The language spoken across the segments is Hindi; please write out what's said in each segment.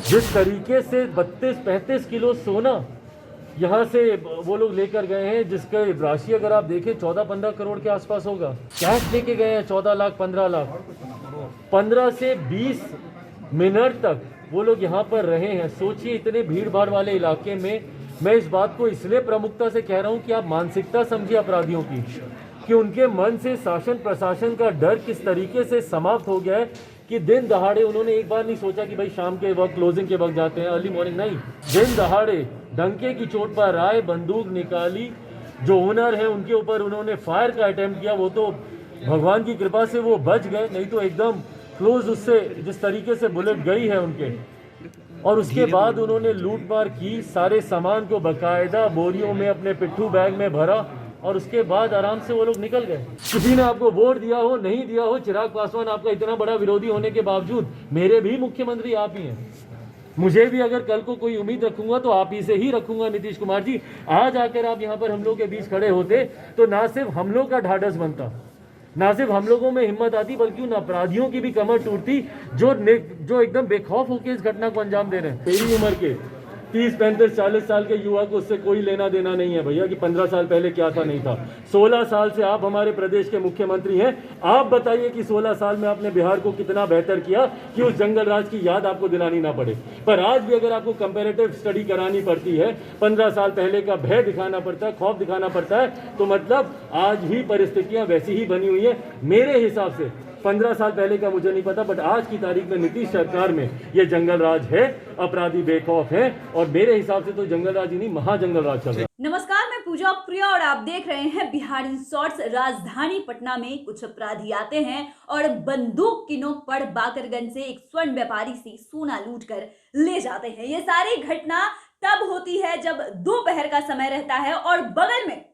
जिस तरीके से 32-35 किलो सोना यहाँ से वो लोग लेकर गए हैं, जिसका राशि अगर आप देखें 14-15 करोड़ के आसपास होगा। कैश लेके गए हैं 14 लाख 15 लाख। 15 से 20 मिनट तक वो लोग यहाँ पर रहे हैं। सोचिए इतने भीड़ भाड़ वाले इलाके में। मैं इस बात को इसलिए प्रमुखता से कह रहा हूँ कि आप मानसिकता समझिए अपराधियों की, कि उनके मन से शासन प्रशासन का डर किस तरीके से समाप्त हो गया है कि दिन दहाड़े उन्होंने एक बार नहीं सोचा कि भाई शाम के वक्त क्लोजिंग के वक्त जाते हैं, अर्ली मॉर्निंग नहीं। दिन दहाड़े डंके की चोट पर आए, बंदूक निकाली, जो ओनर है उनके ऊपर उन्होंने फायर का अटेम्प्ट किया। वो तो भगवान की कृपा से वो बच गए, नहीं तो एकदम क्लोज उससे जिस तरीके से बुलेट गई है उनके। और उसके बाद उन्होंने लूटमार की, सारे सामान को बाकायदा बोरियों में अपने पिट्ठू बैग में भरा और उसके बाद आराम से वो लोग निकल गए। किसी ने आपको वोट दिया हो नहीं दिया हो, चिराग पासवान आपका इतना बड़ा विरोधी होने के बावजूद मेरे भी मुख्यमंत्री आप ही हैं। मुझे भी अगर कल को कोई उम्मीद रखूंगा तो आप ही से ही रखूंगा। नीतीश कुमार जी, आज आकर आप यहाँ पर हम लोग के बीच खड़े होते तो ना सिर्फ हम लोग का ढाढ़स बनता, ना सिर्फ हम लोगों में हिम्मत आती, बल्कि उन अपराधियों की भी कमर टूटती जो एकदम बेखौफ होकर इस घटना को अंजाम दे रहे हैं। मेरी उम्र के 30, 35, 40 साल के युवा को उससे कोई लेना देना नहीं है भैया कि 15 साल पहले क्या था नहीं था। 16 साल से आप हमारे प्रदेश के मुख्यमंत्री हैं। आप बताइए कि 16 साल में आपने बिहार को कितना बेहतर किया कि उस जंगल राज की याद आपको दिलानी ना पड़े। पर आज भी अगर आपको कंपैरेटिव स्टडी करानी पड़ती है, 15 साल पहले का भय दिखाना पड़ता है, खौफ दिखाना पड़ता है, तो मतलब आज ही परिस्थितियां वैसी ही बनी हुई है। मेरे हिसाब से 15 साल पहले का मुझे नहीं पता, बट आज की तारीख में नीतीश सरकार में ये जंगल राज है, अपराधी बेखौफ है, और मेरे हिसाब से तो जंगल राज ही नहीं, महाजंगल राज चल रहा है। नमस्कार, मैं पूजा प्रिया और आप देख रहे हैं बिहार इन शॉर्ट्स। राजधानी पटना में कुछ अपराधी आते हैं और बंदूक की नोक पर बाकरगंज से एक स्वर्ण व्यापारी से सोना लूट कर ले जाते हैं। ये सारी घटना तब होती है जब दोपहर का समय रहता है और बगल में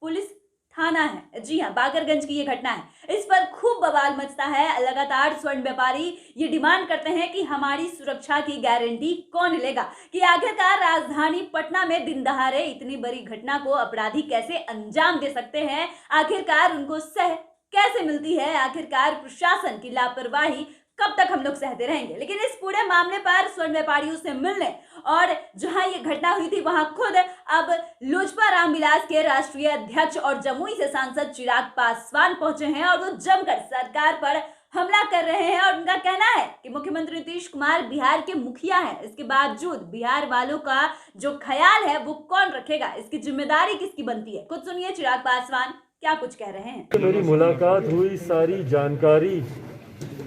पुलिस थाना है। जी हाँ, बाकरगंज की ये घटना है। इस पर खूब बवाल मचता है। लगातार स्वर्ण व्यापारी ये डिमांड करते हैं कि हमारी सुरक्षा की गारंटी कौन लेगा, कि आखिरकार राजधानी पटना में दिन दहाड़े इतनी बड़ी घटना को अपराधी कैसे अंजाम दे सकते हैं, आखिरकार उनको सह कैसे मिलती है, आखिरकार प्रशासन की लापरवाही कब तक हम लोग सहते रहेंगे। लेकिन इस पूरे मामले पर स्वर्ण व्यापारियों से मिलने और जहां ये घटना हुई थी वहां खुद अब लोजपा रामविलास के राष्ट्रीय अध्यक्ष और जमुई से सांसद चिराग पासवान पहुंचे हैं और वो जमकर सरकार पर हमला कर रहे हैं। और उनका कहना है कि मुख्यमंत्री नीतीश कुमार बिहार के मुखिया हैं, इसके बावजूद बिहार वालों का जो ख्याल है वो कौन रखेगा, इसकी जिम्मेदारी किसकी बनती है। खुद सुनिए चिराग पासवान क्या कुछ कह रहे हैं। मेरी मुलाकात हुई, सारी जानकारी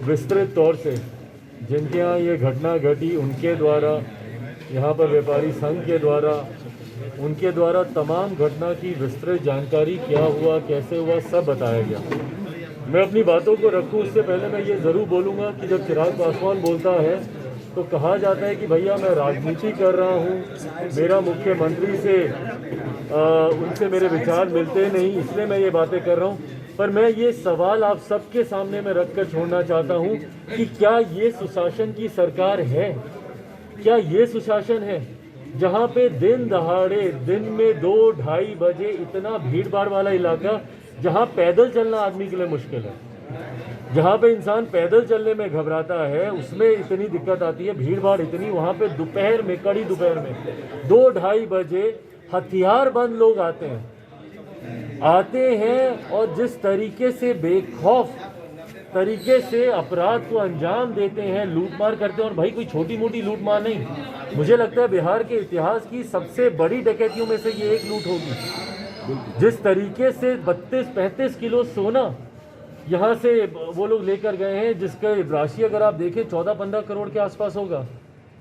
विस्तृत तौर से जिनके यहाँ ये घटना घटी उनके द्वारा, यहाँ पर व्यापारी संघ के द्वारा, उनके द्वारा तमाम घटना की विस्तृत जानकारी, क्या हुआ कैसे हुआ, सब बताया गया। मैं अपनी बातों को रखूं उससे पहले मैं ये ज़रूर बोलूँगा कि जब चिराग पासवान बोलता है तो कहा जाता है कि भैया मैं राजनीति कर रहा हूँ, मेरा मुख्यमंत्री से उनसे मेरे विचार मिलते नहीं, इसलिए मैं ये बातें कर रहा हूँ। पर मैं ये सवाल आप सबके सामने में रखकर छोड़ना चाहता हूँ कि क्या ये सुशासन की सरकार है? क्या ये सुशासन है जहाँ पे दिन दहाड़े दिन में 2-2:30 बजे इतना भीड़ भाड़ वाला इलाका, जहाँ पैदल चलना आदमी के लिए मुश्किल है, जहाँ पे इंसान पैदल चलने में घबराता है, उसमें इतनी दिक्कत आती है, भीड़ भाड़ इतनी, वहाँ पे दोपहर में, कड़ी दोपहर में 2-2:30 बजे हथियारबंद लोग आते हैं और जिस तरीके से बेखौफ तरीके से अपराध को अंजाम देते हैं, लूटमार करते हैं। और भाई कोई छोटी मोटी लूटमार नहीं, मुझे लगता है बिहार के इतिहास की सबसे बड़ी डकैतियों में से ये एक लूट होगी। जिस तरीके से 32-35 किलो सोना यहाँ से वो लोग लेकर गए हैं, जिसका राशि अगर आप देखें 14-15 करोड़ के आसपास होगा।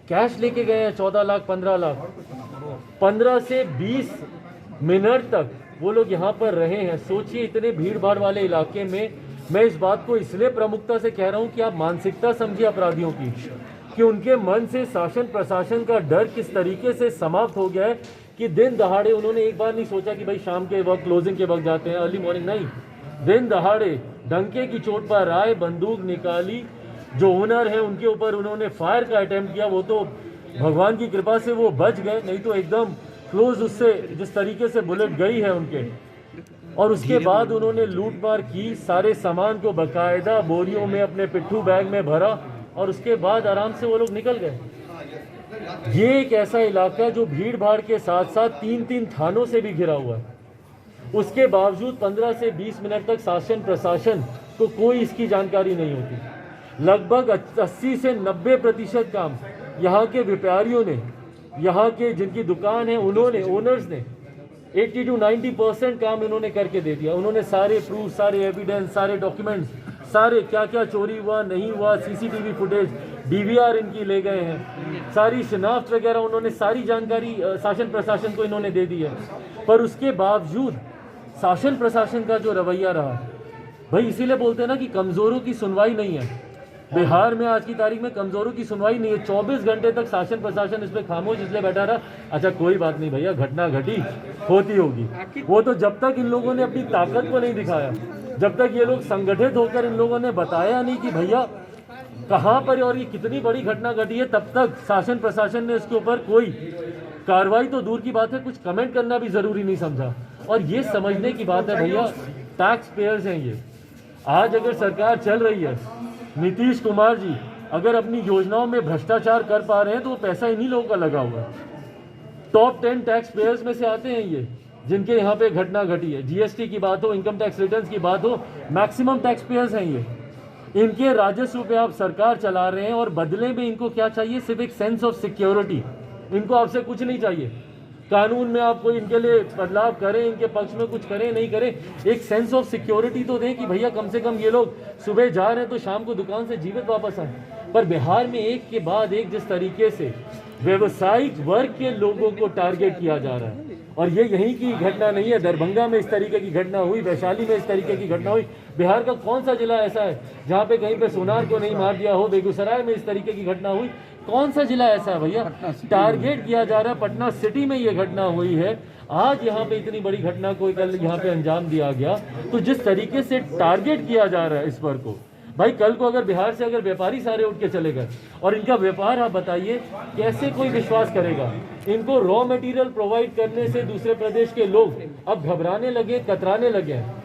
कैश लेके गए हैं 14 लाख 15 लाख। 15 से 20 मिनट तक वो लोग यहाँ पर रहे हैं। सोचिए इतने भीड़ भाड़ वाले इलाके में। मैं इस बात को इसलिए प्रमुखता से कह रहा हूँ कि आप मानसिकता समझिए अपराधियों की, कि उनके मन से शासन प्रशासन का डर किस तरीके से समाप्त हो गया है कि दिन दहाड़े उन्होंने एक बार नहीं सोचा कि भाई शाम के वक्त क्लोजिंग के वक्त जाते हैं, अर्ली मॉर्निंग नहीं। दिन दहाड़े डंके की चोट पर आए, बंदूक निकाली, जो ओनर है उनके ऊपर उन्होंने फायर का अटेम्प्ट किया। वो तो भगवान की कृपा से वो बच गए, नहीं तो एकदम क्लोज उससे जिस तरीके से बुलेट गई है उनके। और उसके बाद उन्होंने लूटमार की, सारे सामान को बाकायदा बोरियों में अपने पिट्ठू बैग में भरा और उसके बाद आराम से वो लोग निकल गए। ये एक ऐसा इलाका जो भीड़ भाड़ के साथ साथ 3-3 थानों से भी घिरा हुआ है, उसके बावजूद 15 से 20 मिनट तक शासन प्रशासन को कोई इसकी जानकारी नहीं होती। लगभग 80 से 90% काम यहाँ के व्यापारियों ने, यहाँ के जिनकी दुकान है उन्होंने, ओनर्स ने 80 to 90% काम इन्होंने करके दे दिया। उन्होंने सारे प्रूफ, सारे एविडेंस, सारे डॉक्यूमेंट्स, सारे क्या क्या चोरी हुआ नहीं हुआ, सीसीटीवी फुटेज, डीवीआर इनकी ले गए हैं, सारी शिनाख्त वगैरह उन्होंने सारी जानकारी शासन प्रशासन को इन्होंने दे दी है। पर उसके बावजूद शासन प्रशासन का जो रवैया रहा, भाई इसीलिए बोलते हैं ना कि कमज़ोरों की सुनवाई नहीं है। बिहार में आज की तारीख में कमज़ोरों की सुनवाई नहीं है। 24 घंटे तक शासन प्रशासन इस पर खामोश इसलिए बैठा रहा, अच्छा कोई बात नहीं भैया, घटना घटी, होती होगी। वो तो जब तक इन लोगों ने अपनी ताकत को नहीं दिखाया, जब तक ये लोग संगठित होकर इन लोगों ने बताया नहीं कि भैया कहाँ पर और ये कितनी बड़ी घटना घटी है, तब तक शासन प्रशासन ने इसके ऊपर कोई कार्रवाई तो दूर की बात है, कुछ कमेंट करना भी ज़रूरी नहीं समझा। और ये समझने की बात है भैया, टैक्स पेयर्स हैं ये। आज अगर सरकार चल रही है, नीतीश कुमार जी अगर अपनी योजनाओं में भ्रष्टाचार कर पा रहे हैं तो वो पैसा इन्हीं लोगों का लगा हुआ है। टॉप 10 टैक्स पेयर्स में से आते हैं ये, जिनके यहाँ पे घटना घटी है। जीएसटी की बात हो, इनकम टैक्स रिटर्न्स की बात हो, मैक्सिमम टैक्स पेयर्स हैं ये। इनके राजस्व पे आप सरकार चला रहे हैं और बदले में इनको क्या चाहिए? सिर्फ एक सेंस ऑफ सिक्योरिटी। इनको आपसे कुछ नहीं चाहिए। कानून में आप कोई इनके लिए बदलाव करें, इनके पक्ष में कुछ करें नहीं करें, एक सेंस ऑफ सिक्योरिटी तो दें कि भैया कम से कम ये लोग सुबह जा रहे हैं तो शाम को दुकान से जीवित वापस आए। पर बिहार में एक के बाद एक जिस तरीके से व्यवसायिक वर्ग के लोगों को टारगेट किया जा रहा है, और ये यहीं की घटना नहीं है, दरभंगा में इस तरीके की घटना हुई, वैशाली में इस तरीके की घटना हुई। बिहार का कौन सा जिला ऐसा है जहाँ पे कहीं पे सोनार को नहीं मार दिया हो? बेगूसराय में इस तरीके की घटना हुई। कौन सा जिला ऐसा है भैया? टारगेट किया जा रहा है। पटना सिटी में ये घटना हुई है। आज यहाँ पे इतनी बड़ी घटना को कल यहाँ पे अंजाम दिया गया, तो जिस तरीके से टारगेट किया जा रहा है इस पर को, भाई कल को अगर बिहार से अगर व्यापारी सारे उठ के चले गए और इनका व्यापार, आप बताइए कैसे कोई विश्वास करेगा? इनको रॉ मटेरियल प्रोवाइड करने से दूसरे प्रदेश के लोग अब घबराने लगे, कतराने लगे हैं।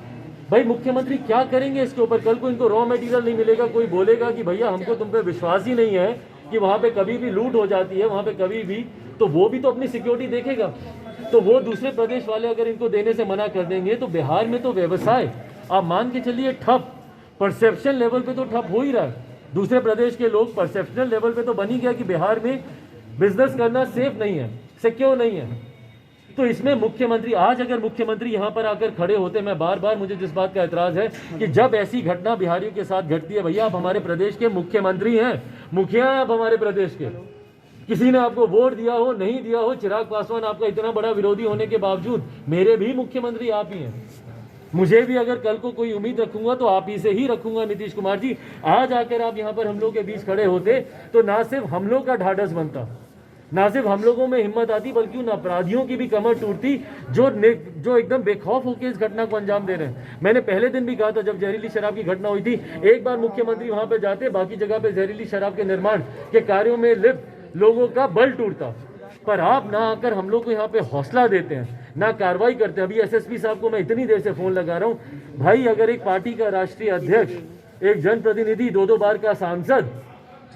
भाई मुख्यमंत्री क्या करेंगे इसके ऊपर? कल को इनको रॉ मटेरियल नहीं मिलेगा, कोई बोलेगा कि भैया हमको तुम पे विश्वास ही नहीं है कि वहाँ पे कभी भी लूट हो जाती है, वहाँ पे कभी भी, तो वो भी तो अपनी सिक्योरिटी देखेगा। तो वो दूसरे प्रदेश वाले अगर इनको देने से मना कर देंगे तो बिहार में तो व्यवसाय आप मान के चलिए ठप, परसेप्शन लेवल पे तो ठप हो ही रहा है। दूसरे प्रदेश के लोग परसेप्शनल लेवल पे तो बन ही गया कि बिहार में बिजनेस करना सेफ नहीं है, सिक्योर नहीं है। तो इसमें मुख्यमंत्री, आज अगर मुख्यमंत्री यहाँ पर आकर खड़े होते, मैं बार बार, मुझे जिस बात का एतराज है कि जब ऐसी घटना बिहारियों के साथ घटती है, भैया आप हमारे प्रदेश के मुख्यमंत्री हैं, मुखिया हैं आप हमारे प्रदेश के। किसी ने आपको वोट दिया हो नहीं दिया हो, चिराग पासवान आपका इतना बड़ा विरोधी होने के बावजूद मेरे भी मुख्यमंत्री आप ही हैं। मुझे भी अगर कल को कोई उम्मीद रखूंगा तो आप ही से ही रखूंगा। नीतीश कुमार जी, आज आकर आप यहाँ पर हम लोग के बीच खड़े होते तो ना सिर्फ हम लोग का ढाढ़स बनता, ना सिर्फ हम लोगों में हिम्मत आती, बल्कि उन अपराधियों की भी कमर टूटती जो एकदम बेखौफ होकर इस घटना को अंजाम दे रहे हैं। मैंने पहले दिन भी कहा था, जब जहरीली शराब की घटना हुई थी, एक बार मुख्यमंत्री वहां पे जाते, बाकी जगह पे जहरीली शराब के निर्माण के कार्यों में लिप्त लोगों का बल टूटता। पर आप ना आकर हम लोग को यहाँ पे हौसला देते हैं, ना कार्रवाई करते हैं। अभी एसएसपी साहब को मैं इतनी देर से फोन लगा रहा हूँ, भाई अगर एक पार्टी का राष्ट्रीय अध्यक्ष, एक जनप्रतिनिधि, 2-2 बार का सांसद,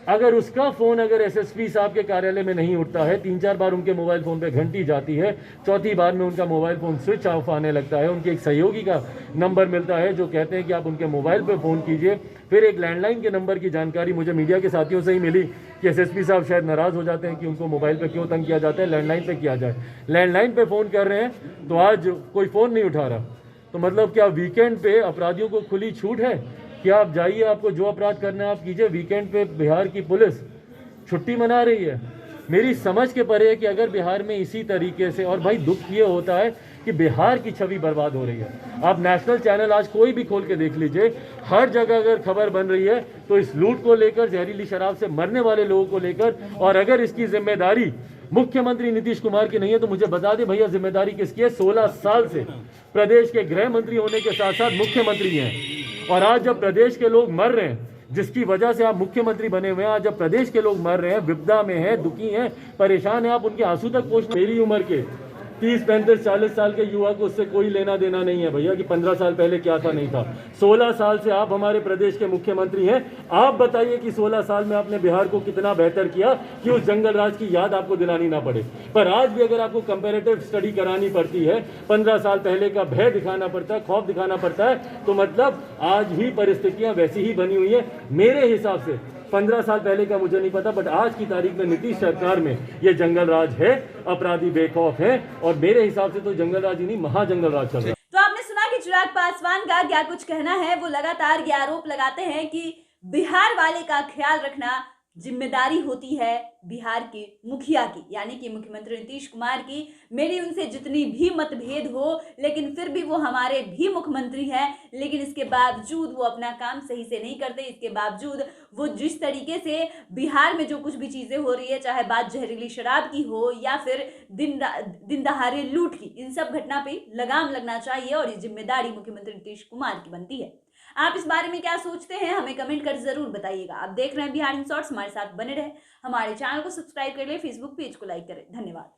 अगर उसका फोन अगर एसएसपी साहब के कार्यालय में नहीं उठता है, 3-4 बार उनके मोबाइल फोन पे घंटी जाती है, चौथी बार में उनका मोबाइल फोन स्विच ऑफ आने लगता है, उनके एक सहयोगी का नंबर मिलता है जो कहते हैं कि आप उनके मोबाइल पे फ़ोन कीजिए। फिर एक लैंडलाइन के नंबर की जानकारी मुझे मीडिया के साथियों से ही मिली कि एसएसपी साहब शायद नाराज़ हो जाते हैं कि उनको मोबाइल पे क्यों तंग किया जाता है, लैंडलाइन पे किया जाए। लैंडलाइन पे फ़ोन कर रहे हैं तो आज कोई फ़ोन नहीं उठा रहा, तो मतलब क्या वीकेंड पे अपराधियों को खुली छूट है कि आप जाइए, आपको जो अपराध करना है आप कीजिए? वीकेंड पे बिहार की पुलिस छुट्टी मना रही है। मेरी समझ के परे है कि अगर बिहार में इसी तरीके से, और भाई दुख ये होता है कि बिहार की छवि बर्बाद हो रही है। आप नेशनल चैनल आज कोई भी खोल के देख लीजिए, हर जगह अगर खबर बन रही है तो इस लूट को लेकर, जहरीली शराब से मरने वाले लोगों को लेकर। और अगर इसकी जिम्मेदारी मुख्यमंत्री नीतीश कुमार की नहीं है तो मुझे बता दे भैया जिम्मेदारी किसकी है? 16 साल से प्रदेश के गृह मंत्री होने के साथ साथ मुख्यमंत्री हैं, और आज जब प्रदेश के लोग मर रहे हैं, जिसकी वजह से आप मुख्यमंत्री बने हुए हैं, आज जब प्रदेश के लोग मर रहे हैं, विपदा में हैं, दुखी हैं, परेशान हैं, आप उनके आंसू तक पोषण। मेरी उम्र के 30, 35, 40 साल के युवा को उससे कोई लेना देना नहीं है भैया कि 15 साल पहले क्या था नहीं था। 16 साल से आप हमारे प्रदेश के मुख्यमंत्री हैं। आप बताइए कि 16 साल में आपने बिहार को कितना बेहतर किया कि उस जंगल राज की याद आपको दिलानी ना पड़े। पर आज भी अगर आपको कंपैरेटिव स्टडी करानी पड़ती है, 15 साल पहले का भय दिखाना पड़ता है, खौफ दिखाना पड़ता है, तो मतलब आज भी परिस्थितियां वैसी ही बनी हुई है। मेरे हिसाब से 15 साल पहले का मुझे नहीं पता, बट आज की तारीख में नीतीश सरकार में ये जंगल राज है, अपराधी बेखौफ है, और मेरे हिसाब से तो जंगल राज ही नहीं, महाजंगल राज चल रहा है। तो आपने सुना कि चिराग पासवान का क्या कुछ कहना है। वो लगातार ये आरोप लगाते हैं कि बिहार वाले का ख्याल रखना जिम्मेदारी होती है बिहार के मुखिया की, यानी कि मुख्यमंत्री नीतीश कुमार की। मेरी उनसे जितनी भी मतभेद हो, लेकिन फिर भी वो हमारे भी मुख्यमंत्री हैं, लेकिन इसके बावजूद वो अपना काम सही से नहीं करते। इसके बावजूद वो जिस तरीके से बिहार में जो कुछ भी चीजें हो रही है, चाहे बात जहरीली शराब की हो या फिर दिन दहाड़े लूट की, इन सब घटना पे लगाम लगना चाहिए और ये जिम्मेदारी मुख्यमंत्री नीतीश कुमार की बनती है। आप इस बारे में क्या सोचते हैं, हमें कमेंट कर जरूर बताइएगा। आप देख रहे हैं बिहार इन शॉर्ट्स, हमारे साथ बने रहे, हमारे चैनल को सब्सक्राइब कर ले, फेसबुक पेज को लाइक करें। धन्यवाद।